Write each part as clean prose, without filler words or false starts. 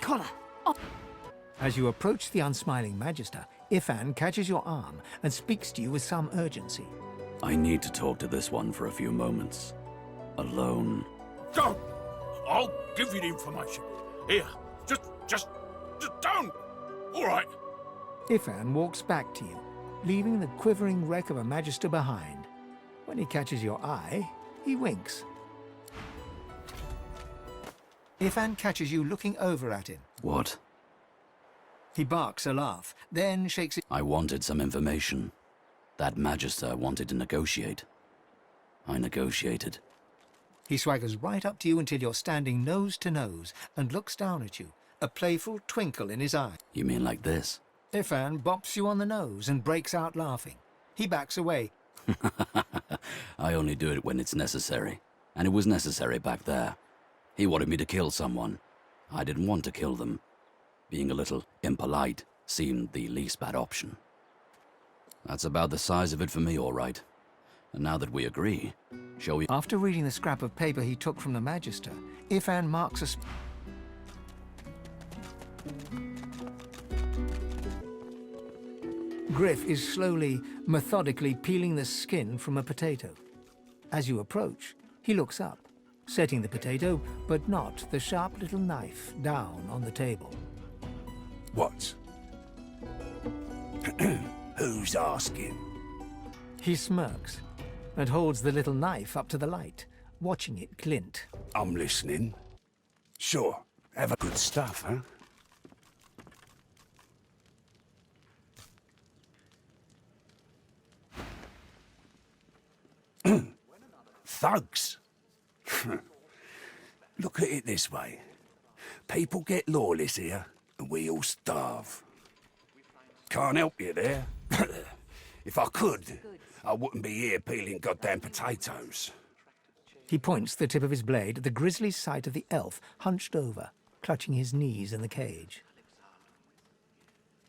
collar. As you approach the unsmiling Magister, Ifan catches your arm and speaks to you with some urgency. I need to talk to this one for a few moments. Alone. Don't! I'll give you the information. Here, just don't! All right. Ifan walks back to you, leaving the quivering wreck of a Magister behind. When he catches your eye, he winks. Ifan catches you looking over at him. What? He barks a laugh, then shakes it. I wanted some information. That Magister wanted to negotiate. I negotiated. He swaggers right up to you until you're standing nose to nose and looks down at you, a playful twinkle in his eye. You mean like this? Ifan bops you on the nose and breaks out laughing. He backs away. I only do it when it's necessary. And it was necessary back there. He wanted me to kill someone. I didn't want to kill them. Being a little impolite seemed the least bad option. That's about the size of it for me, all right. And now that we agree, shall we... After reading the scrap of paper he took from the Magister, Ifan marks a... Griff is slowly, methodically peeling the skin from a potato. As you approach, he looks up, setting the potato, but not the sharp little knife, down on the table. What? Who's asking? He smirks and holds the little knife up to the light, watching it glint. I'm listening. Sure, have a good stuff, huh? Thugs. Look at it this way. People get lawless here, and we all starve. Can't help you there. If I could, I wouldn't be here peeling goddamn potatoes. He points the tip of his blade at the grisly sight of the elf hunched over, clutching his knees in the cage.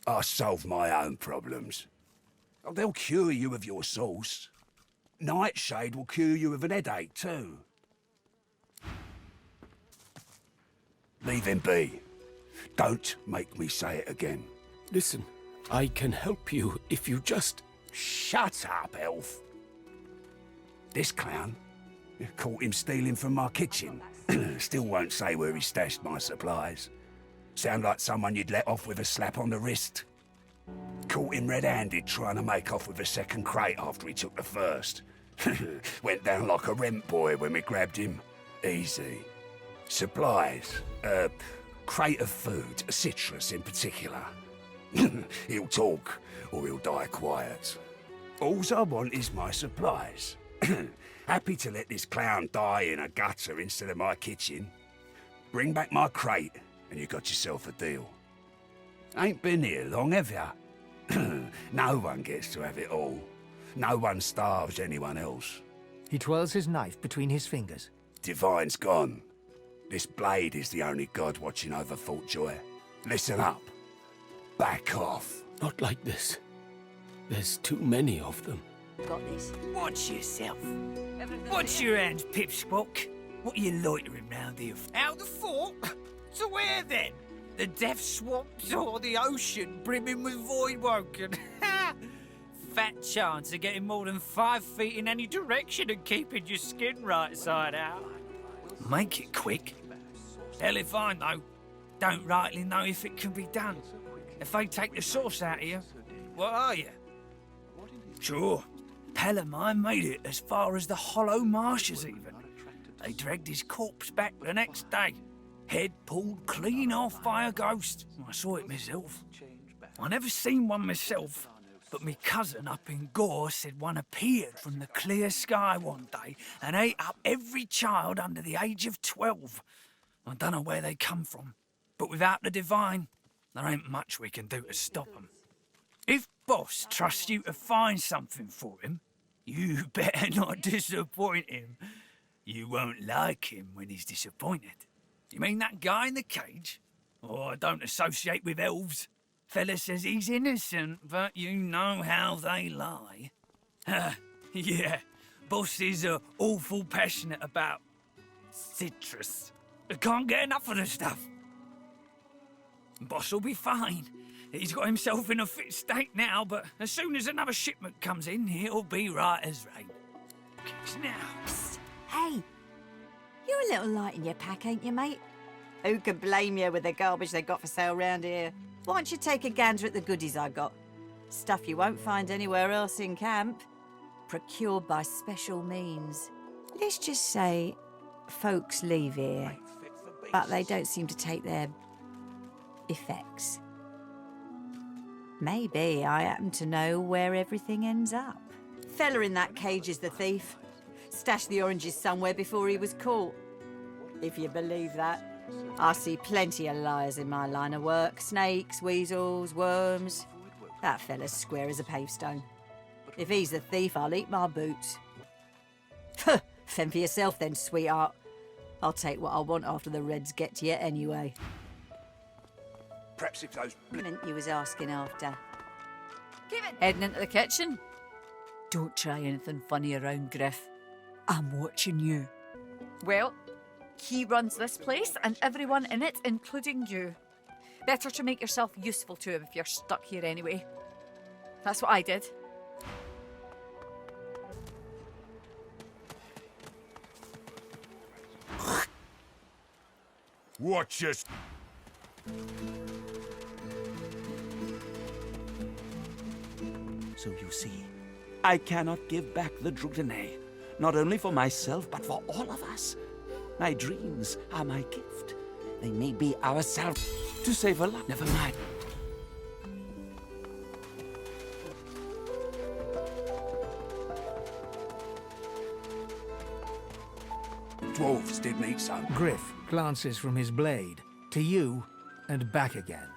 I solve my own problems. Oh, they'll cure you of your sauce. Nightshade will cure you of an headache, too. Leave him be. Don't make me say it again. Listen, I can help you if you just... Shut up, elf. This clown? Caught him stealing from my kitchen. Still won't say where he stashed my supplies. Sound like someone you'd let off with a slap on the wrist. Caught him red-handed trying to make off with a second crate after he took the first. Went down like a rent boy when we grabbed him. Easy. Supplies. Crate of food, citrus in particular. He'll talk, or he'll die quiet. Alls I want is my supplies. Happy to let this clown die in a gutter instead of my kitchen. Bring back my crate, and you got yourself a deal. Ain't been here long, have ya? No one gets to have it all. No one starves anyone else. He twirls his knife between his fingers. Divine's gone. This blade is the only god watching over Fort Joy. Listen up. Back off. Not like this. There's too many of them. Got this. Watch yourself. Watch your hands, Pipsqueak. What are you loitering round here for? Out the fort? To where then? The death swamps or the ocean brimming with void-woken? Fat chance of getting more than 5 feet in any direction and keeping your skin right side out. Make it quick. Hell if I know. Don't rightly know if it can be done. If they take the sauce out of you, what are you? Sure. Pal of mine made it as far as the hollow marshes even. They dragged his corpse back the next day. Head pulled clean off by a ghost. I saw it myself. I never seen one myself, but me cousin up in Gore said one appeared from the clear sky one day and ate up every child under the age of 12. I don't know where they come from, but without the divine, there ain't much we can do to stop them. If Boss trusts you to find something for him, you better not disappoint him. You won't like him when he's disappointed. You mean that guy in the cage? Oh, I don't associate with elves. Fella says he's innocent, but you know how they lie. Yeah, Boss is awful passionate about citrus. I can't get enough of the stuff. Boss will be fine. He's got himself in a fit state now, but as soon as another shipment comes in, he'll be right as rain. Kicks now. Psst. Hey, you're a little light in your pack, ain't you, mate? Who could blame you with the garbage they got for sale round here? Why don't you take a gander at the goodies I got? Stuff you won't find anywhere else in camp. Procured by special means. Let's just say folks leave here, but they don't seem to take their effects. Maybe I happen to know where everything ends up. Fella in that cage is the thief. Stashed the oranges somewhere before he was caught. If you believe that. I see plenty of liars in my line of work. Snakes, weasels, worms. That fella's square as a pavestone. If he's the thief, I'll eat my boots. Fend for yourself then, sweetheart. I'll take what I want after the Reds get to you anyway. Perhaps if those... You was asking after. Heading into the kitchen? Don't try anything funny around, Griff. I'm watching you. Well, he runs this place and everyone in it, including you. Better to make yourself useful to him if you're stuck here anyway. That's what I did. Watch this. So you see, I cannot give back the Drudenay, not only for myself, but for all of us. My dreams are my gift. They may be ourselves to save a life. Never mind. Dwarves did meet some. Griff glances from his blade to you and back again.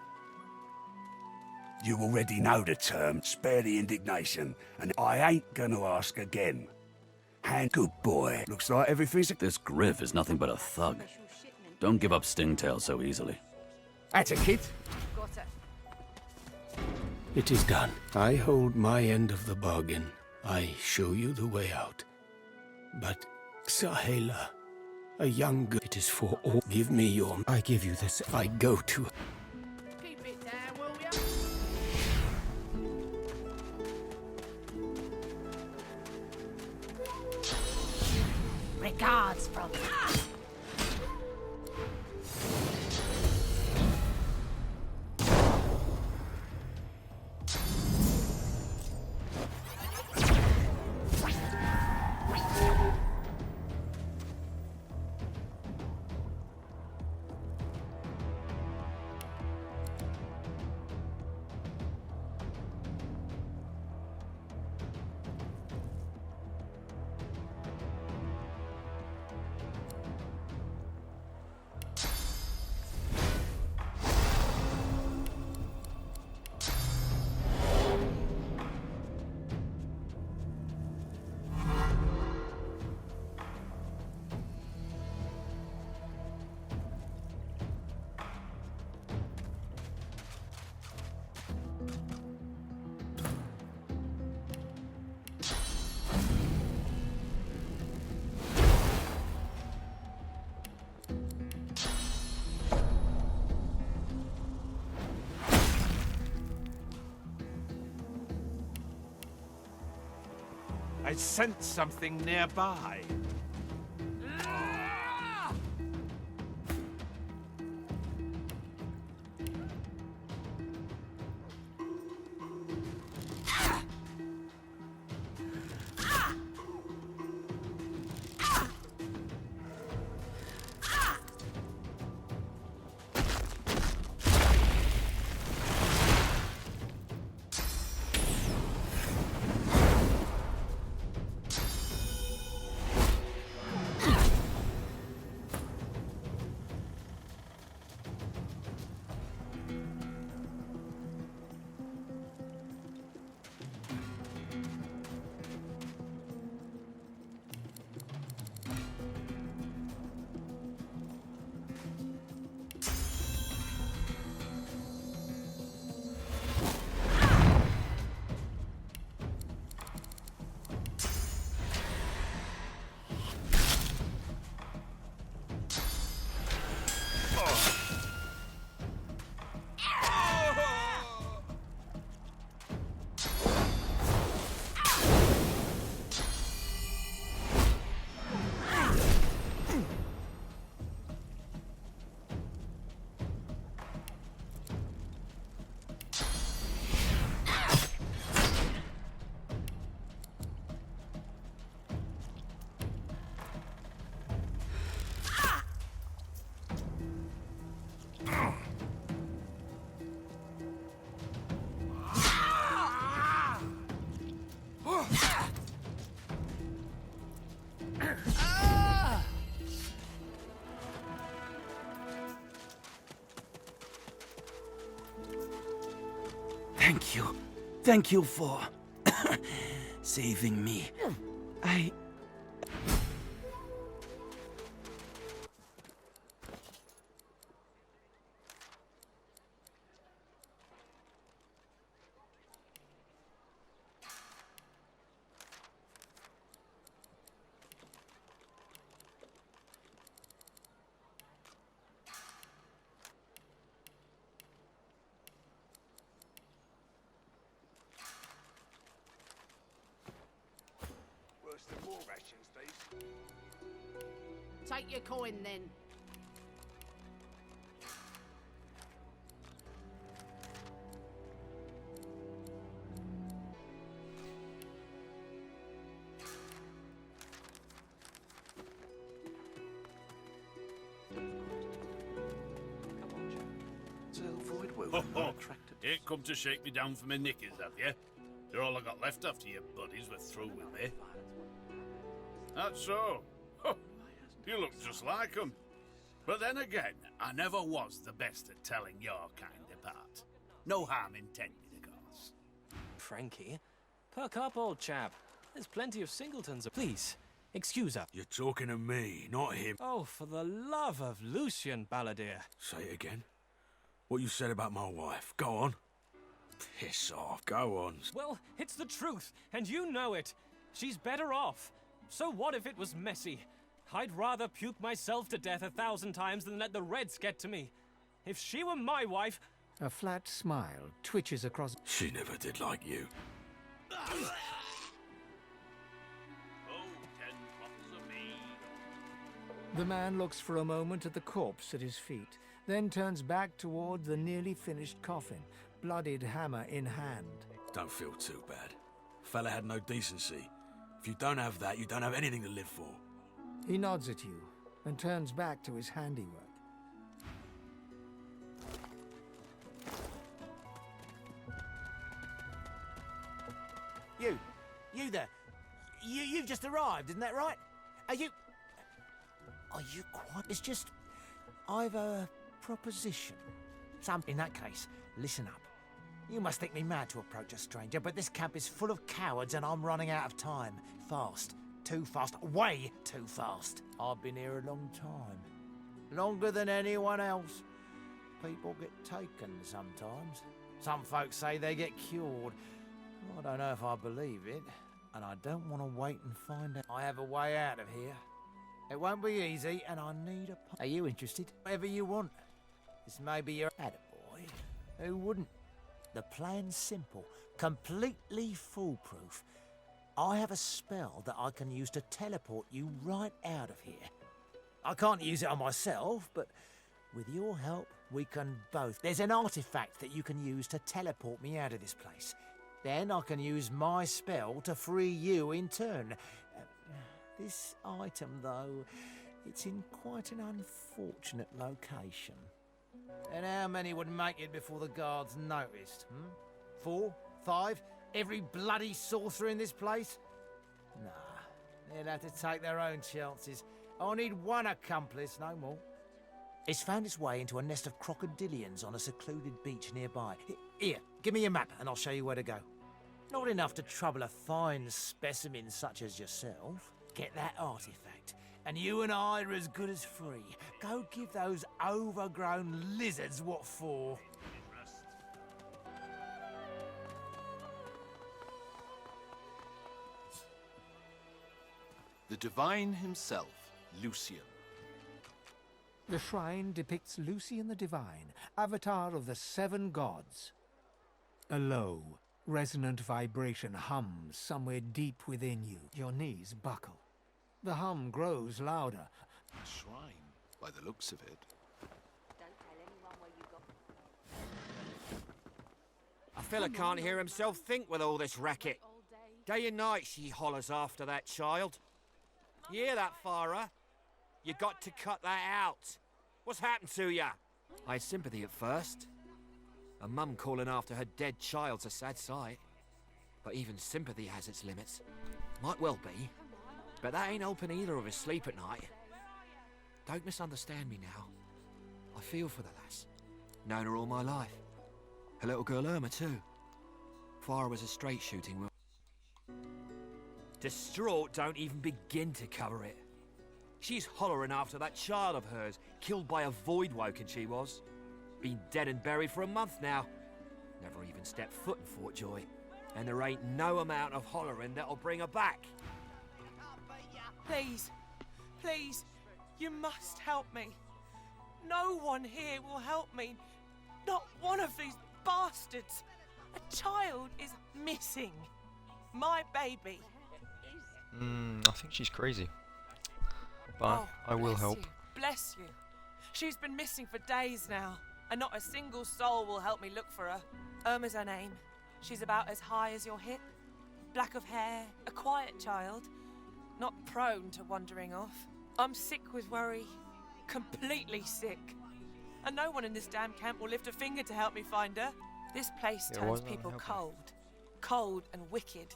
You already know the term, spare the indignation, and I ain't gonna ask again. Hand, good boy. Looks like everything's... This Griff is nothing but a thug. Don't give up Stingtail so easily. That's a kid. Got it. It is done. I hold my end of the bargain. I show you the way out. But, Sahela, a young girl, it is for all. Give me your... I give you this. I go to... Keep it down, will ya? Regards from... I sense something nearby. Thank you. Thank you for saving me. I... Worse than war rations, these. Take your coin then. Ho, ho. Ain't come to shake me down for my knickers, have you? They're all I got left after your buddies were through with me. That's so. Huh. You look just like 'em. But then again, I never was the best at telling your kind apart. No harm intended, of course. Frankie, perk up, old chap. There's plenty of singletons. Please, excuse us. You're talking to me, not him. Oh, for the love of Lucian, Balladeer. Say it again. What you said about my wife. Go on. Piss off. Go on. Well, it's the truth, and you know it. She's better off. So what if it was messy? I'd rather puke myself to death 1,000 times than let the Reds get to me. If she were my wife... A flat smile twitches across... She never did like you. Oh, 10 pots of me. The man looks for a moment at the corpse at his feet, then turns back toward the nearly finished coffin, bloodied hammer in hand. Don't feel too bad. Fella had no decency. If you don't have that, you don't have anything to live for. He nods at you and turns back to his handiwork. You there. You've just arrived, isn't that right? Are you quite... It's just... I've a proposition. In that case, listen up. You must think me mad to approach a stranger, but this camp is full of cowards and I'm running out of time. Fast. Too fast. Way too fast. I've been here a long time. Longer than anyone else. People get taken sometimes. Some folks say they get cured. I don't know if I believe it, and I don't want to wait and find out. I have a way out of here. It won't be easy, and I need a... Are you interested? Whatever you want. This may be your attaboy. Who wouldn't? The plan's simple, completely foolproof. I have a spell that I can use to teleport you right out of here. I can't use it on myself, but with your help, we can both. There's an artifact that you can use to teleport me out of this place. Then I can use my spell to free you in turn. This item, though, it's in quite an unfortunate location. And how many would make it before the guards noticed? 4? 5? Every bloody sorcerer in this place? Nah, they'll have to take their own chances. I need one accomplice, no more. It's found its way into a nest of crocodilians on a secluded beach nearby. Here, give me your map and I'll show you where to go. Not enough to trouble a fine specimen such as yourself. Get that artifact, and you and I are as good as free. Go give those overgrown lizards what for. The divine himself, Lucian. The shrine depicts Lucian the Divine, avatar of the 7 gods. A low, resonant vibration hums somewhere deep within you. Your knees buckle. The hum grows louder. A shrine, by the looks of it. A fella can't hear himself think with all this racket. Day and night she hollers after that child. You hear that, Farah? You got to cut that out. What's happened to ya? I had sympathy at first. A mum calling after her dead child's a sad sight. But even sympathy has its limits. Might well be. But that ain't helping either of us sleep at night. Don't misunderstand me now. I feel for the lass. Known her all my life. Her little girl Irma too. Fire was a straight shooting, Will. Distraught don't even begin to cover it. She's hollering after that child of hers, killed by a void woken she was. Been dead and buried for a month now. Never even stepped foot in Fort Joy. And there ain't no amount of hollering that'll bring her back. Please, please, you must help me. No one here will help me. Not one of these bastards. A child is missing. My baby. I think she's crazy. But I will help. Bless you. She's been missing for days now, and not a single soul will help me look for her. Irma's her name. She's about as high as your hip. Black of hair, a quiet child. Not prone to wandering off. I'm sick with worry. Completely sick. And no one in this damn camp will lift a finger to help me find her. This place turns people cold. Cold and wicked.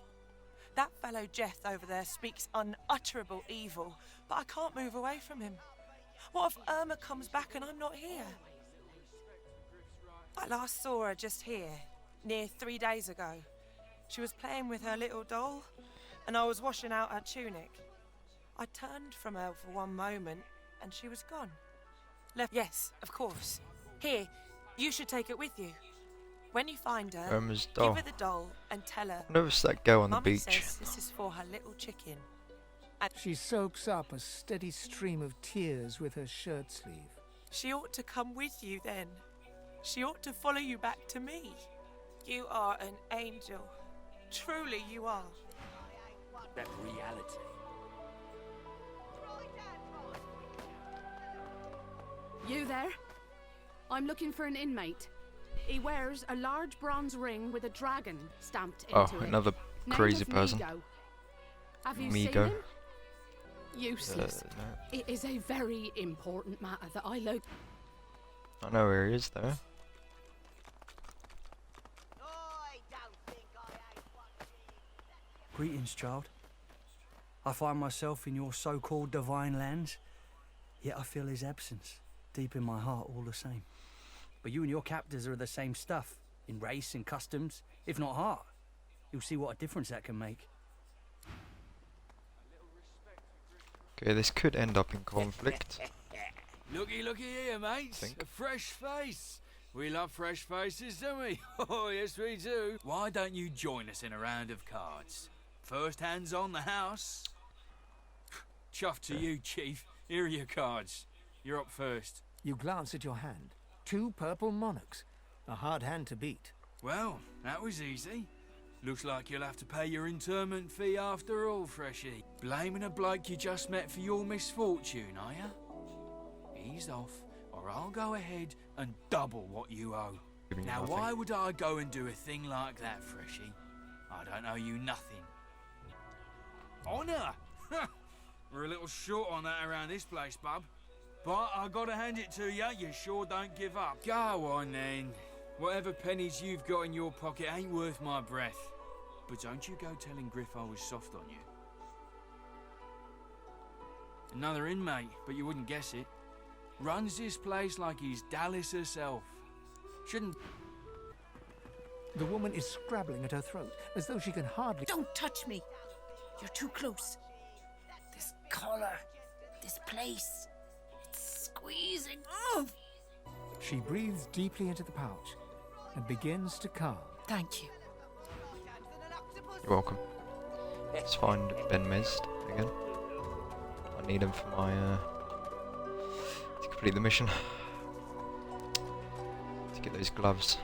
That fellow Jeth over there speaks unutterable evil, but I can't move away from him. What if Irma comes back and I'm not here? I last saw her just here, near 3 days ago. She was playing with her little doll, and I was washing out her tunic. I turned from her for one moment, and she was gone. Left. Yes, of course. Here, you should take it with you. When you find her, Irma's doll. give her the doll and tell her. I noticed that girl on the Mummy beach. says this is for her little chicken. And She soaks up a steady stream of tears with her shirt sleeve. she ought to come with you then. She ought to follow you back to me. You are an angel. Truly you are. That reality. You there? I'm looking for an inmate. He wears a large bronze ring with a dragon stamped into it. Another Name crazy of person. Migo. Have you Migo. seen him? Useless. No. It is a very important matter that I look. I know where he is though. Greetings, child. I find myself in your so-called divine lands, yet I feel his absence deep in my heart all the same. But you and your captors are the same stuff, in race and customs, if not heart. You'll see what a difference that can make. Okay, this could end up in conflict. Looky here, mates. A fresh face. We love fresh faces, don't we? Oh, yes, we do. Why don't you join us in a round of cards? First hands on the house. Chuff to you, Chief. Here are your cards. You're up first. You glance at your hand. 2 purple monarchs. A hard hand to beat. Well, that was easy. Looks like you'll have to pay your interment fee after all, Freshie. Blaming a bloke you just met for your misfortune, are ya? Ease off, or I'll go ahead and double what you owe. Now, why would I go and do a thing like that, Freshie? I don't owe you nothing. Honour! We're a little short on that around this place, bub. But I gotta hand it to you, you sure don't give up. Go on then. Whatever pennies you've got in your pocket ain't worth my breath. But don't you go telling Griff I was soft on you. Another inmate, but you wouldn't guess it. Runs this place like he's Dallas herself. Shouldn't... The woman is scrabbling at her throat, as though she can hardly... Don't touch me! You're too close. This collar, this place, it's squeezing. Oh. She breathes deeply into the pouch and begins to calm. Thank you. You're welcome. Let's find Ben Mist again. I need him for my to complete the mission. To get those gloves.